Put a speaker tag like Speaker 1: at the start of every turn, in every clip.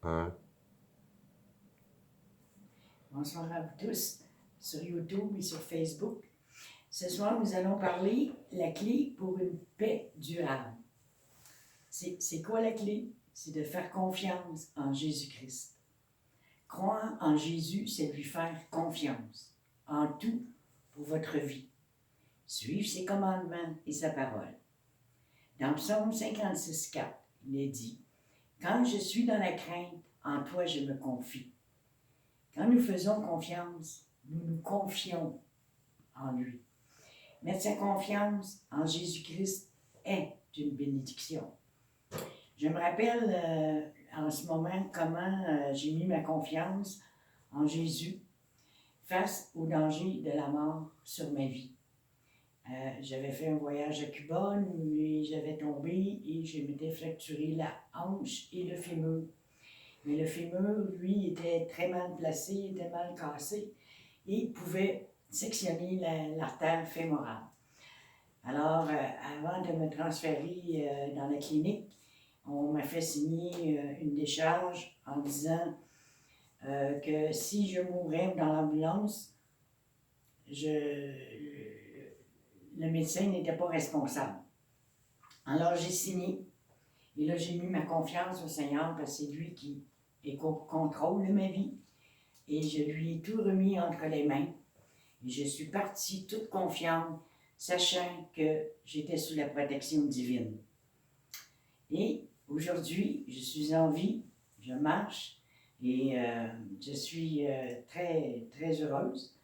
Speaker 1: Un.
Speaker 2: Bonsoir à vous tous sur YouTube et sur Facebook. Ce soir, nous allons parler la clé pour une paix durable. C'est quoi la clé? C'est de faire confiance en Jésus-Christ. Croire en Jésus, c'est lui faire confiance en tout pour votre vie. Suivre ses commandements et sa parole. Dans Psaume 56,4, il est dit « Quand je suis dans la crainte, en toi je me confie. » Quand nous faisons confiance, nous nous confions en lui. Mettre sa confiance en Jésus-Christ est une bénédiction. Je me rappelle en ce moment comment j'ai mis ma confiance en Jésus face au danger de la mort sur ma vie. J'avais fait un voyage à Cuba où j'avais tombé et je m'étais fracturé la hanche et le fémur. Mais le fémur, lui, était très mal placé, était mal cassé et pouvait sectionner l'artère fémorale. Alors, avant de me transférer dans la clinique, on m'a fait signer une décharge en disant que si je mourais dans l'ambulance, le médecin n'était pas responsable. Alors, j'ai signé. Et là, j'ai mis ma confiance au Seigneur parce que c'est lui qui contrôle ma vie. Et je lui ai tout remis entre les mains. Et je suis partie toute confiante, sachant que j'étais sous la protection divine. Et aujourd'hui, je suis en vie, je marche et je suis très, très heureuse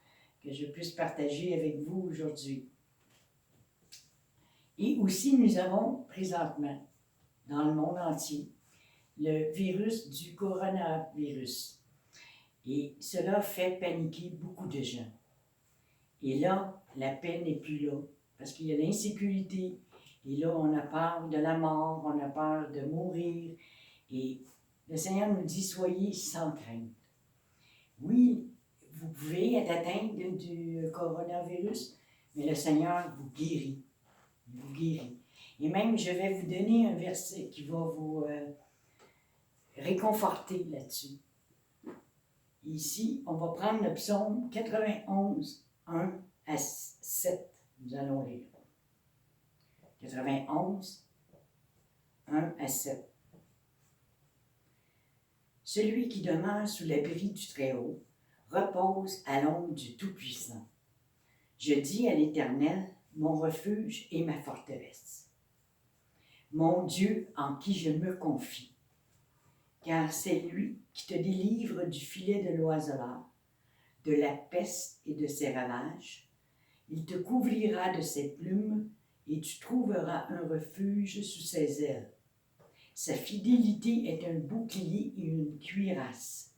Speaker 2: que je puisse partager avec vous aujourd'hui. Et aussi, nous avons présentement, dans le monde entier, le virus du coronavirus. Et cela fait paniquer beaucoup de gens. Et là, la paix n'est plus là, parce qu'il y a l'insécurité. Et là, on a peur de la mort, on a peur de mourir. Et le Seigneur nous dit, soyez sans crainte. Oui, vous pouvez être atteint du coronavirus, mais le Seigneur vous guérit. Il vous guérit. Et même, je vais vous donner un verset qui va vous réconforter là-dessus. Ici, on va prendre le psaume 91, 1 à 7. Nous allons lire. 91, 1 à 7. Celui qui demeure sous l'abri du Très-Haut repose à l'ombre du Tout-Puissant. Je dis à l'Éternel, mon refuge et ma forteresse, mon Dieu en qui je me confie. Car c'est lui qui te délivre du filet de l'oiseleur, de la peste et de ses ravages. Il te couvrira de ses plumes et tu trouveras un refuge sous ses ailes. Sa fidélité est un bouclier et une cuirasse.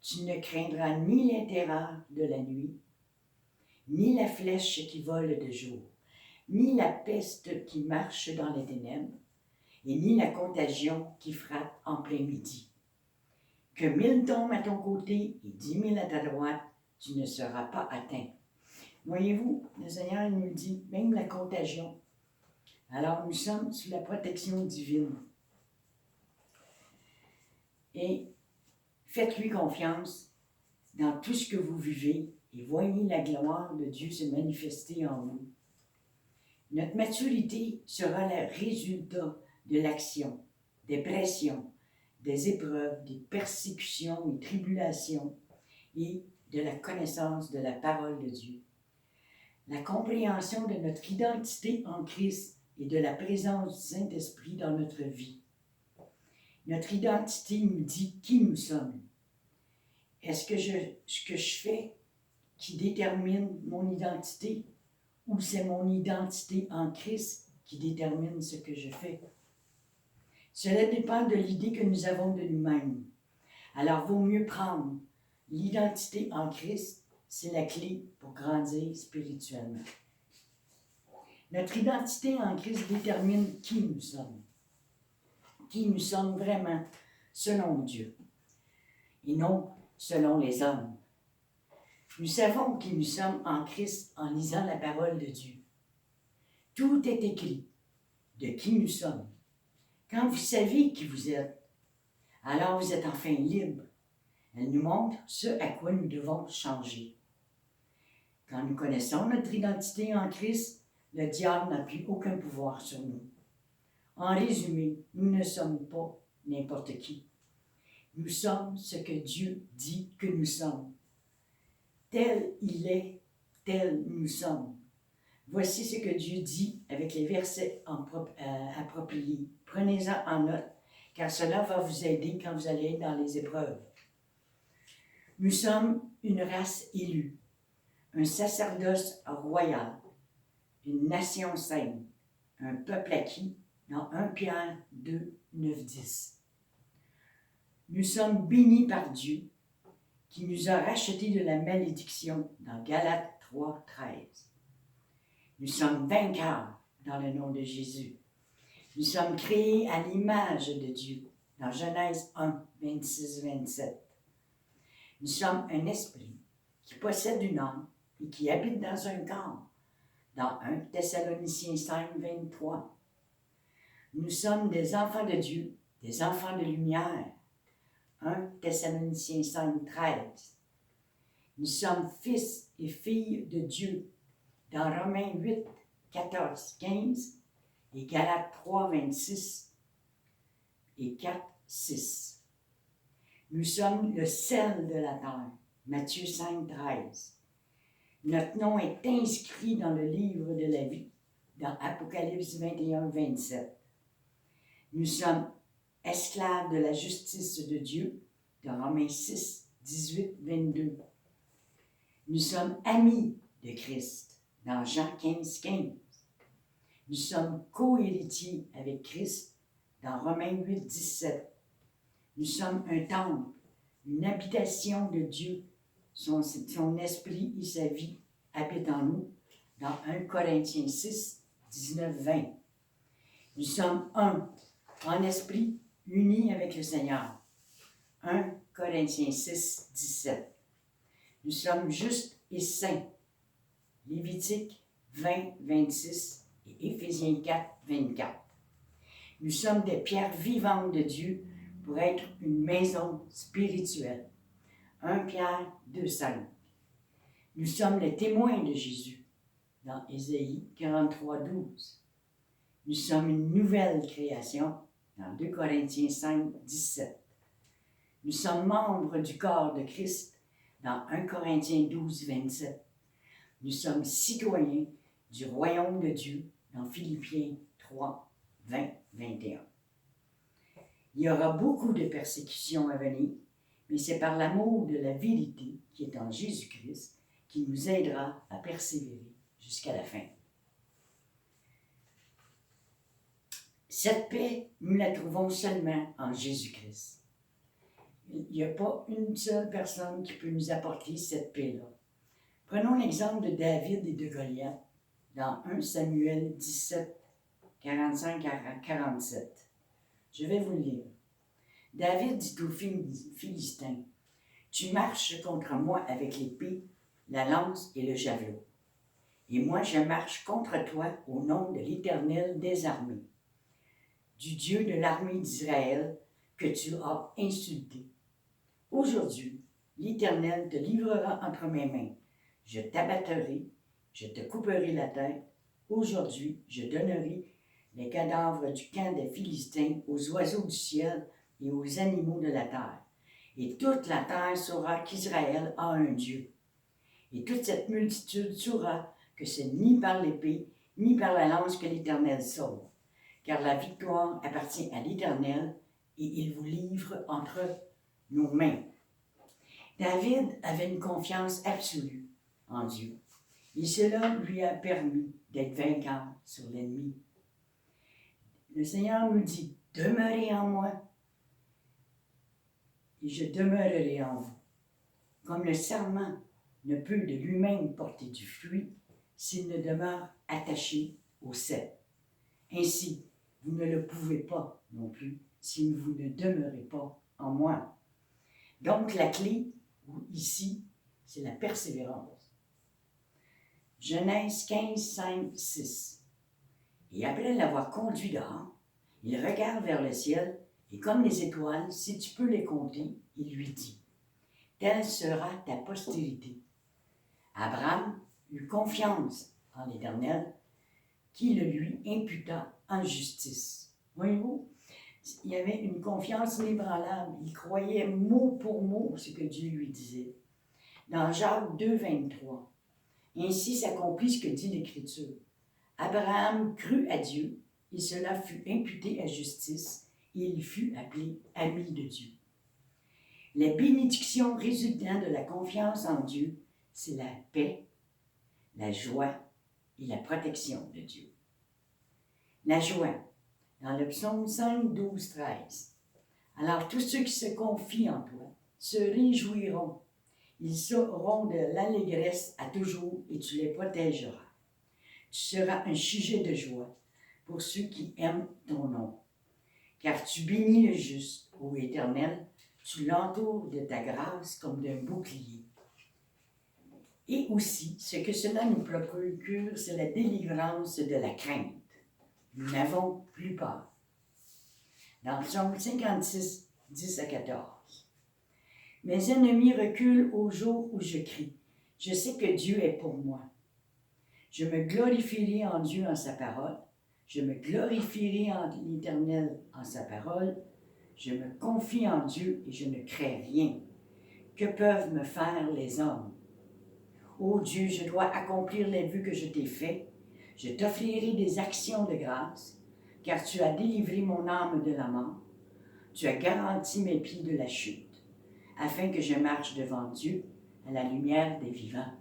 Speaker 2: Tu ne craindras ni les terreurs de la nuit, ni la flèche qui vole de jour, ni la peste qui marche dans les ténèbres, et ni la contagion qui frappe en plein midi. Que 1000 tombent à ton côté et 10 000 à ta droite, tu ne seras pas atteint. Voyez-vous, le Seigneur nous dit, même la contagion. Alors nous sommes sous la protection divine. Et faites-lui confiance dans tout ce que vous vivez et voyez la gloire de Dieu se manifester en vous. Notre maturité sera le résultat de l'action, des pressions, des épreuves, des persécutions et tribulations et de la connaissance de la parole de Dieu. La compréhension de notre identité en Christ et de la présence du Saint-Esprit dans notre vie. Notre identité nous dit qui nous sommes. Est-ce que ce que je fais qui détermine mon identité ou c'est mon identité en Christ qui détermine ce que je fais? Cela dépend de l'idée que nous avons de nous-mêmes. Alors, vaut mieux prendre l'identité en Christ, c'est la clé pour grandir spirituellement. Notre identité en Christ détermine qui nous sommes. Qui nous sommes vraiment selon Dieu et non selon les hommes. Nous savons qui nous sommes en Christ en lisant la parole de Dieu. Tout est écrit de qui nous sommes. Quand vous savez qui vous êtes, Alors vous êtes enfin libre. Elle nous montre ce à quoi nous devons changer. Quand nous connaissons notre identité en Christ, le diable n'a plus aucun pouvoir sur nous. En résumé, nous ne sommes pas n'importe qui. Nous sommes ce que Dieu dit que nous sommes. Tel il est, tel nous sommes. Voici ce que Dieu dit avec les versets appropriés. Prenez-en en note, car cela va vous aider quand vous allez être dans les épreuves. Nous sommes une race élue, un sacerdoce royal, une nation sainte, un peuple acquis dans 1 Pierre 2, 9, 10. Nous sommes bénis par Dieu qui nous a rachetés de la malédiction dans Galates 3, 13. Nous sommes vainqueurs dans le nom de Jésus. Nous sommes créés à l'image de Dieu dans Genèse 1, 26, 27. Nous sommes un esprit qui possède une âme et qui habite dans un corps dans 1 Thessaloniciens 5, 23. Nous sommes des enfants de Dieu, des enfants de lumière. 1 Thessaloniciens 5, 13. Nous sommes fils et filles de Dieu dans Romains 8, 14, 15 et Galates 3, 26 et 4, 6. Nous sommes le sel de la terre. Matthieu 5, 13. Notre nom est inscrit dans le livre de la vie, dans Apocalypse 21, 27. Nous sommes esclaves de la justice de Dieu, dans Romains 6, 18, 22. Nous sommes amis de Christ, dans Jean 15, 15. Nous sommes co-héritiers avec Christ, dans Romains 8, 17. Nous sommes un temple, une habitation de Dieu. Son esprit et sa vie habitent en nous, dans 1 Corinthiens 6, 19, 20. Nous sommes un, en esprit, unis avec le Seigneur. 1 Corinthiens 6, 17. Nous sommes justes et saints. Lévitique 20, 26 et Éphésiens 4, 24. Nous sommes des pierres vivantes de Dieu pour être une maison spirituelle. 1 Pierre 2, 5. Nous sommes les témoins de Jésus dans Ésaïe 43, 12. Nous sommes une nouvelle création dans 2 Corinthiens 5, 17. Nous sommes membres du corps de Christ dans 1 Corinthiens 12, 27. Nous sommes citoyens du royaume de Dieu dans Philippiens 3, 20, 21. Il y aura beaucoup de persécutions à venir, mais c'est par l'amour de la vérité qui est en Jésus-Christ qui nous aidera à persévérer jusqu'à la fin. Cette paix, nous la trouvons seulement en Jésus-Christ. Il n'y a pas une seule personne qui peut nous apporter cette paix-là. Prenons l'exemple de David et de Goliath dans 1 Samuel 17, 45 à 47. Je vais vous le lire. David dit aux Philistins, « Tu marches contre moi avec l'épée, la lance et le javelot. Et moi je marche contre toi au nom de l'Éternel des armées, du Dieu de l'armée d'Israël que tu as insulté. Aujourd'hui, l'Éternel te livrera entre mes mains. Je t'abattrai, je te couperai la tête. Aujourd'hui, je donnerai les cadavres du camp des Philistins aux oiseaux du ciel et aux animaux de la terre. Et toute la terre saura qu'Israël a un Dieu. Et toute cette multitude saura que c'est ni par l'épée, ni par la lance que l'Éternel sauve. Car la victoire appartient à l'Éternel et il vous livre entre nos mains. » David avait une confiance absolue en Dieu. Et cela lui a permis d'être vainqueur sur l'ennemi. Le Seigneur nous dit, « Demeurez en moi, et je demeurerai en vous. » Comme le serment ne peut de lui-même porter du fruit s'il ne demeure attaché au cep. Ainsi, vous ne le pouvez pas non plus si vous ne demeurez pas en moi. Donc la clé, ici, c'est la persévérance. Genèse 15, 5, 6. Et après l'avoir conduit dehors, il regarde vers le ciel Et comme les étoiles, si tu peux les compter, il lui dit, telle sera ta postérité. Abraham eut confiance en l'Éternel, qui le lui imputa en justice. Voyez-vous, il y avait une confiance inébranlable. Il croyait mot pour mot ce que Dieu lui disait. Dans Jacques 2, 23, ainsi s'accomplit ce que dit l'Écriture. Abraham crut à Dieu, et cela fut imputé à justice, et il fut appelé ami de Dieu. Les bénédictions résultant de la confiance en Dieu, c'est la paix, la joie et la protection de Dieu. La joie, dans le psaume 5, 12, 13. Alors tous ceux qui se confient en toi se réjouiront. Ils seront de l'allégresse à toujours et tu les protégeras. Tu seras un sujet de joie pour ceux qui aiment ton nom. Car tu bénis le juste, ô Éternel, tu l'entoures de ta grâce comme d'un bouclier. Et aussi, ce que cela nous procure, c'est la délivrance de la crainte. Nous n'avons plus peur. Dans Psaume 56, 10 à 14. Mes ennemis reculent au jour où je crie. Je sais que Dieu est pour moi. Je me glorifierai en Dieu en sa parole. Je me glorifierai en l'Éternel en sa parole. Je me confie en Dieu et je ne crains rien. Que peuvent me faire les hommes? Ô Dieu, je dois accomplir les vœux que je t'ai faits. Je t'offrirai des actions de grâce, car tu as délivré mon âme de la mort. Tu as garanti mes pieds de la chute, afin que je marche devant Dieu à la lumière des vivants.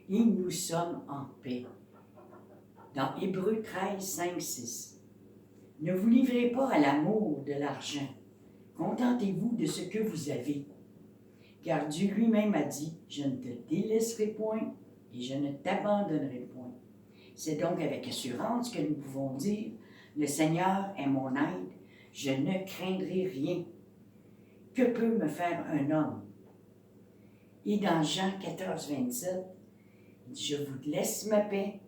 Speaker 2: Et nous sommes en paix. Dans Hébreux 13, 5, 6. Ne vous livrez pas à l'amour de l'argent. Contentez-vous de ce que vous avez. Car Dieu lui-même a dit, je ne te délaisserai point et je ne t'abandonnerai point. C'est donc avec assurance que nous pouvons dire, le Seigneur est mon aide, je ne craindrai rien. Que peut me faire un homme? Et dans Jean 14, 27, je vous laisse ma paix,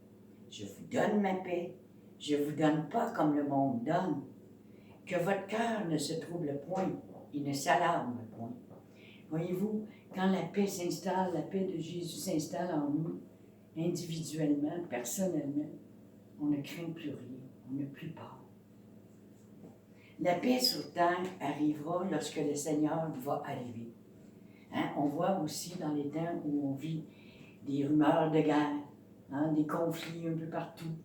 Speaker 2: je vous donne ma paix, je ne vous donne pas comme le monde donne. Que votre cœur ne se trouble point et ne s'alarme point. Voyez-vous, quand la paix s'installe, la paix de Jésus s'installe en nous, individuellement, personnellement, on ne craint plus rien, on n'a plus peur. La paix sur terre arrivera lorsque le Seigneur va arriver. Hein? On voit aussi dans les temps où on vit des rumeurs de guerre, hein, des conflits un peu partout,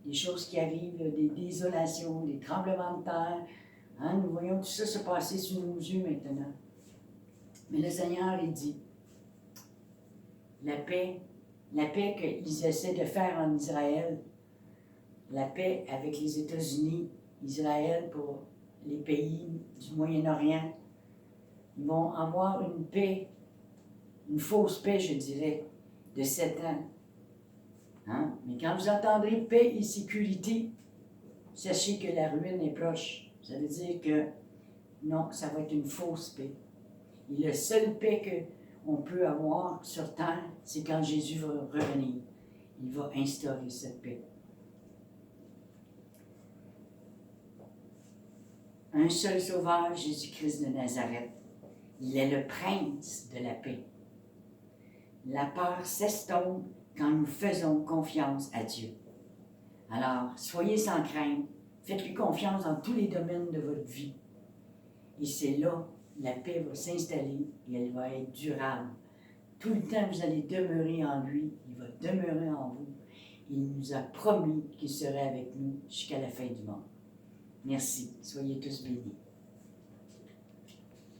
Speaker 2: des choses qui arrivent, des désolations, des tremblements de terre. Hein? Nous voyons tout ça se passer sous nos yeux maintenant. Mais le Seigneur, il dit, la paix qu'ils essaient de faire en Israël, la paix avec les États-Unis, Israël pour les pays du Moyen-Orient, ils vont avoir une paix, une fausse paix, je dirais, de 7 ans. Hein? Mais quand vous entendrez paix et sécurité, sachez que la ruine est proche. Ça veut dire que non, ça va être une fausse paix. Et la seule paix qu'on peut avoir sur terre, c'est quand Jésus va revenir. Il va instaurer cette paix. Un seul sauveur, Jésus-Christ de Nazareth. Il est le prince de la paix. La peur s'estompe quand nous faisons confiance à Dieu. Alors, soyez sans crainte, faites-lui confiance dans tous les domaines de votre vie. Et c'est là, la paix va s'installer et elle va être durable. Tout le temps, vous allez demeurer en lui, il va demeurer en vous. Il nous a promis qu'il serait avec nous jusqu'à la fin du monde. Merci, soyez tous bénis.